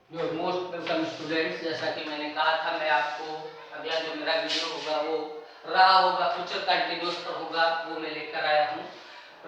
जो most welcome students, जैसा कि मैंने कहा था मैं आपको अगला जो मेरा वीडियो होगा वो रहा होगा फ्यूचर कंटिन्यूअस पर होगा, वो मैं लेकर आया हूँ।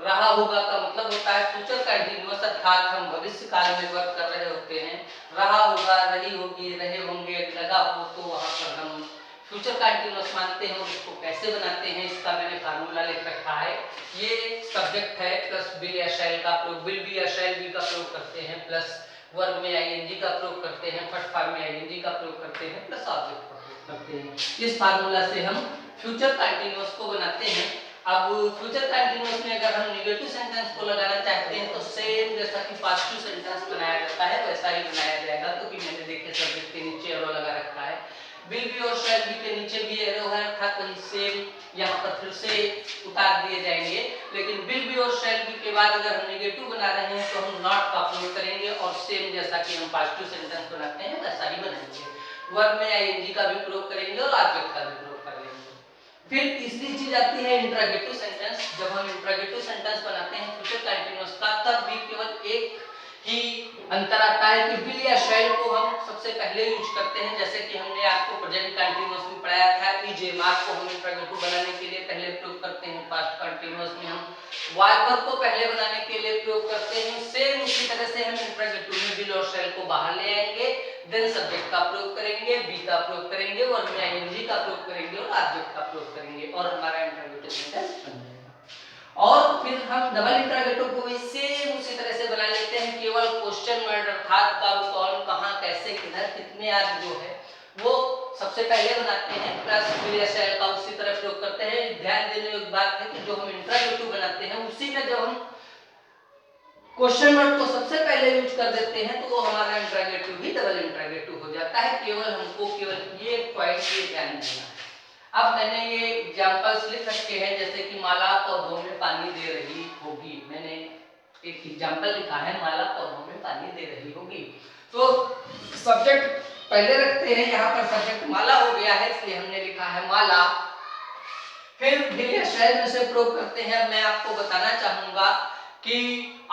रहा होगा का मतलब होता है फ्यूचर कंटिन्यूअस, अर्थात हम भविष्य काल में वर्क कर रहे होते हैं। रहा होगा, रही होगी, रहे होंगे, लगा हो तो वहाँ पर हम फ्यूचर कंटिन्यूअस मानते हैं। और इसको कैसे बनाते हैं इसका मैंने फार्मूला लिख रखा है। ये सब्जेक्ट है प्लस विल या शैल का प्रयोग, विल बी या शैल बी का प्रयोग करते हैं, प्लस वर्ब में आईएनजी का प्रयोग करते हैं, फर्स्ट फॉर्म में आईएनजी का प्रयोग करते हैं, प्लस ऑब्जेक्ट का प्रयोग करते हैं। इस फार्मूला से हम फ्यूचर कंटीन्यूअस को बनाते हैं। अब फ्यूचर कंटीन्यूअस में अगर हम नेगेटिव सेंटेंस को लगाना चाहते हैं तो सेम जैसा कि पॉजिटिव सेंटेंस बनाया जाता है वैसा ही बनाया जाएगा, क्योंकि मैंने देखिए सब्जेक्ट के नीचे एरो लगा रखा है। विल बी और शैल बी के नीचे भी एरो है, अर्थात वही सेम यहाँ पर फिर से उतार दिए जाएंगे। लेकिन विल बी और शैल बी के बाद अगर हम नेगेटिव बना रहे हैं तो हम नॉट का प्रयोग करेंगे और सेम जैसा कि हम पॉजिटिव सेंटेंस बनाते हैं वैसा ही बनाएंगे। वर्ब में आईएनजी का भी प्रयोग करेंगे और ऑब्जेक्ट का भी प्रयोग कर लेंगे। फिर तीसरी चीज आती है इंट्रोगेटिव सेंटेंस। जब हम इंट्रोगेटिव सेंटेंस बनाते हैं फ्यूचर कंटीन्यूअस का, तब भी केवल एक ही अंतर आता है कि विल या शैल को हम सबसे पहले यूज करते हैं, जैसे कि हमने आपको प्रेजेंट कंटीन्यूअस में पढ़ाया था। इज ए मार्क को हम इंट्रोगेटिव बनाने के लिए पहले प्रयोग करते हैं, पास्ट कंटीन्यूअस में हम वाइवर को पहले बनाने के लिए प्रयोग करते हैं। सेम उसी तरह से हम इंट्रोगेटिव में विल और शैल को बाहर ले आएंगे, देन सब्जेक्ट का प्रयोग करेंगे, बी का प्रयोग करेंगे, वर्ब में आईएनजी का प्रयोग करेंगे और ऑब्जेक्ट का प्रयोग करेंगे और हमारा इंट्रोगेटिव सेंटेंस बन जाएगा। और फिर हम डबल इंट्रोगेटिव को भी सेम उसी तरह से बना लेते हैं, केवल क्वेश्चन वर्ड अर्थात कब, कौन, कहां, कैसे, किधर, कितने आदि जो है वो सबसे पहले बनाते हैं, प्लस विल या शैल का उसी तरह प्रयोग करते हैं। ध्यान देने योग्य बात है कि जो हम इंट्रोगेटिव बनाते हैं उसी में जब हम क्वेश्चन वर्ड को सबसे पहले यूज कर देते हैं तो वो हमारा इंट्रोगेटिव ही डबल इंट्रोगेटिव हो जाता है। केवल हमको केवल ये पॉइंट ये ध्यान देना है। अब मैंने ये एग्जांपल्स लिख रखे हैं, जैसे कि माला पौधों में पानी दे रही होगी। मैंने एक एग्जांपल लिखा है, माला पौधों में पानी दे रही होगी। तो सब्जेक्ट पहले रखते हैं, यहाँ पर सब्जेक्ट माला हो गया है इसलिए हमने लिखा है माला। फिर विल या शैल में से प्रयोग करते हैं। मैं आपको बताना चाहूंगा कि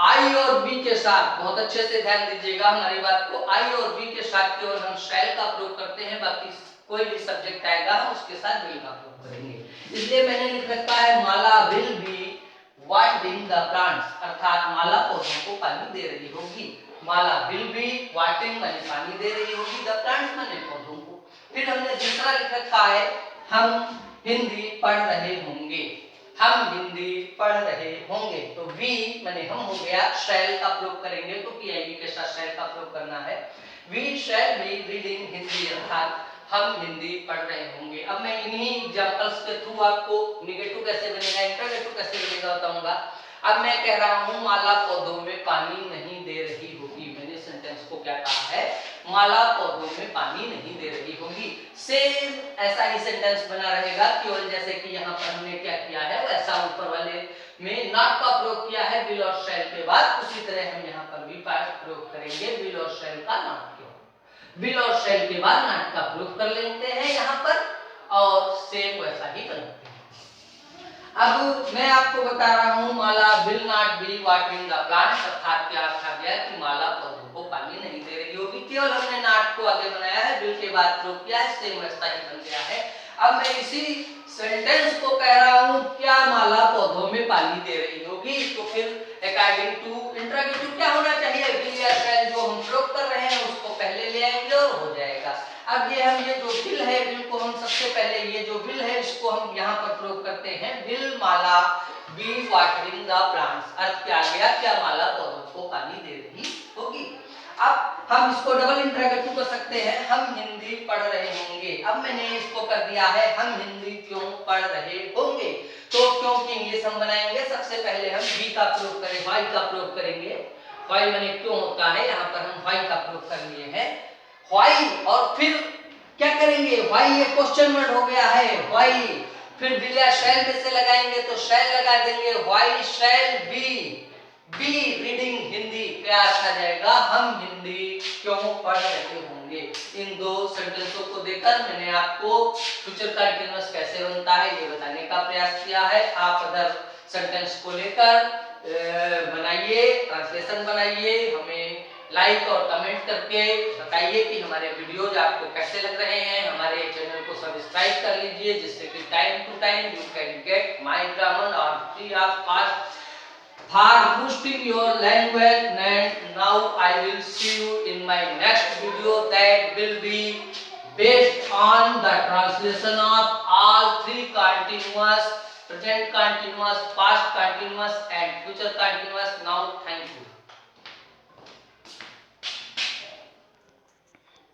आई और बी के साथ, बहुत अच्छे से ध्यान दीजिएगा हमारी बात को, आई और बी के साथ केवल हम शैल का प्रयोग करते हैं, बाकी कोई भी सब्जेक्ट आएगा हम उसके साथ विल का प्रयोग करेंगे। इसलिए मैंने लिख रखा है Mala will be watering the plants, अर्थात माला पौधों को पानी दे रही होगी। माला विल बी वाटरिंग माने पानी दे रही होगी, द प्लांट्स माने पौधों को। फिर हमने दूसरा लिख रखा है हम हिंदी पढ़ रहे होंगे, हम हिंदी पढ़ रहे होंगे। तो वी माने हम हो गया, शैल का प्रयोग करेंगे क्योंकि आई के साथ शैल का प्रयोग करना है। We shall be reading Hindi, अर्थात हम हिंदी पढ़ रहे होंगे। अब मैं इन्हीं एग्जांपल्स के थ्रू आपको नेगेटिव कैसे बनेगा, इंट्रोगेटिव कैसे बनेगा बताऊंगा। अब मैं कह रहा हूं माला पौधों में पानी नहीं दे रही होगी। मैंने सेंटेंस को क्या कहा है, माला पौधों में पानी नहीं दे रही होगी। सेम ऐसा ही सेंटेंस बना रहेगा, केवल जैसे कि यहाँ पर हमने क्या किया है वैसा ऊपर वाले में नॉट का प्रयोग किया है विल और शैल के बाद, उसी तरह हम यहाँ पर भी प्रयोग करेंगे विल और शैल का नॉट के, विल और शैल के बाद नॉट का प्रयोग कर लेते हैं यहाँ पर और सेम वैसा ही बनाते हैं। अब मैं आपको बता रहा हूँ Mala will not be watering the plants, अर्थात क्या अर्थ आ गया कि माला पौधों को पानी नहीं दे रही होगी। केवल हमने नॉट को आगे बनाया है, विल के बाद प्रयोग किया है, सेम वैसा ही बन गया है। अब मैं इसी सेंटेंस को कह रहा हूँ क्या माला पौधों में पानी दे रही होगी, तो फिर अकॉर्डिंग टू इंट्रोगेटिव क्या होना चाहिए, विल या शैल जो हम प्रयोग कर रहे हैं उसको पहले ले आएंगे और हो जाएगा। अब ये हम ये जो विल है, विल को हम सबसे पहले ये जो विल है इसको हम यहाँ पर प्रयोग करते हैं, will Mala be watering the plants. अर्थ क्या आ गया, क्या माला पौधों को पानी दे रही होगी। अब हम इसको डबल इंट्रोगेटिव कर सकते हैं, हम हिंदी पढ़ रहे होंगे। अब मैंने इसको कर दिया है हम हिंदी क्यों पढ़ रहे होंगे, तो क्योंकि इंग्लिश हम बनाएंगे सबसे पहले हम बी का प्रयोग करें, व्हाई का प्रयोग करेंगे। व्हाई माने क्यों होता है, यहाँ पर हम व्हाई का प्रयोग कर लिए हैं, व्हाई। और फिर क्या करेंगे, व्हाई ये क्वेश्चन वर्ड हो गया है, व्हाई। फिर विल या शैल में से लगाएंगे तो शैल लगा देंगे, why shall be be reading Hindi, क्या आ जाएगा, हम हिंदी क्यों पढ़ रहे होंगे। इन दो सेंटेंसों को देखकर मैंने आपको फ्यूचर कंटीन्यूअस कैसे बनता है ये बताने का प्रयास किया है। आप अदर सेंटेंस को लेकर बनाइए, ट्रांसलेशन बनाइए, हमें लाइक और कमेंट करके बताइए कि हमारे वीडियोज आपको कैसे लग रहे हैं। हमारे चैनल को सब्सक्राइब कर लीजिए, जिससे कि time to time you can get my grammar और free of cost for boosting your language. And now I will see you in my next video that will be based on the translation of all three continuous: present continuous, past continuous and future continuous. Now thank you.